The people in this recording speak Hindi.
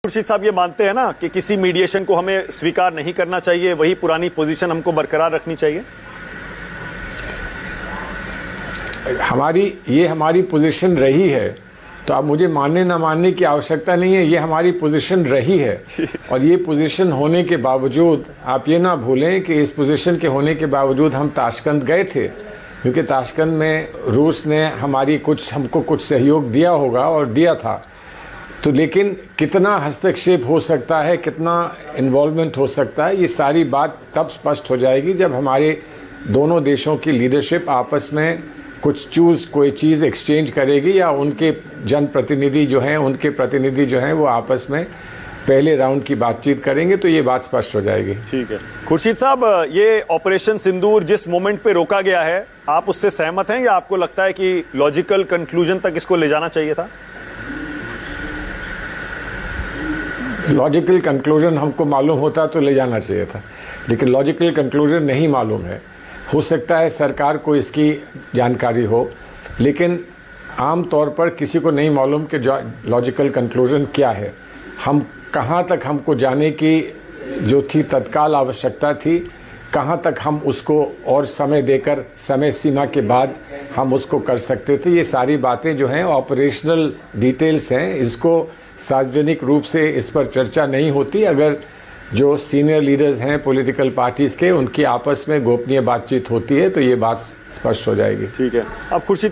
खुर्शीद साहब ये मानते हैं ना कि किसी मीडिएशन को हमें स्वीकार नहीं करना चाहिए, वही पुरानी पोजीशन हमको बरकरार रखनी चाहिए। हमारी पोजीशन रही है, तो आप मुझे मानने ना मानने की आवश्यकता नहीं है। ये हमारी पोजीशन रही है और ये पोजीशन होने के बावजूद आप ये ना भूलें कि इस पोजीशन के होने के बावजूद हम ताशकंद गए थे, क्योंकि ताशकंद में रूस ने हमको कुछ सहयोग दिया होगा और दिया था। तो लेकिन कितना हस्तक्षेप हो सकता है, कितना इन्वॉल्वमेंट हो सकता है, ये सारी बात तब स्पष्ट हो जाएगी जब हमारे दोनों देशों की लीडरशिप आपस में कोई चीज़ एक्सचेंज करेगी या उनके जनप्रतिनिधि जो हैं, उनके प्रतिनिधि जो हैं वो आपस में पहले राउंड की बातचीत करेंगे, तो ये बात स्पष्ट हो जाएगी। ठीक है खुर्शीद साहब, ये ऑपरेशन सिंदूर जिस मोमेंट पे रोका गया है, आप उससे सहमत हैं या आपको लगता है कि लॉजिकल कंक्लूजन तक इसको ले जाना चाहिए था? लॉजिकल कंक्लूजन हमको मालूम होता तो ले जाना चाहिए था, लेकिन लॉजिकल कंक्लूजन नहीं मालूम है। हो सकता है सरकार को इसकी जानकारी हो, लेकिन आम तौर पर किसी को नहीं मालूम कि लॉजिकल कंक्लूजन क्या है। हम कहाँ तक हमको जाने की जो थी तत्काल आवश्यकता थी, कहाँ तक हम उसको और समय देकर समय सीमा के बाद हम उसको कर सकते थे, ये सारी बातें जो हैं ऑपरेशनल डिटेल्स हैं। इसको सार्वजनिक रूप से इस पर चर्चा नहीं होती। अगर जो सीनियर लीडर्स हैं पॉलिटिकल पार्टीज़ के, उनकी आपस में गोपनीय बातचीत होती है तो ये बात स्पष्ट हो जाएगी। ठीक है। अब खुर्शीद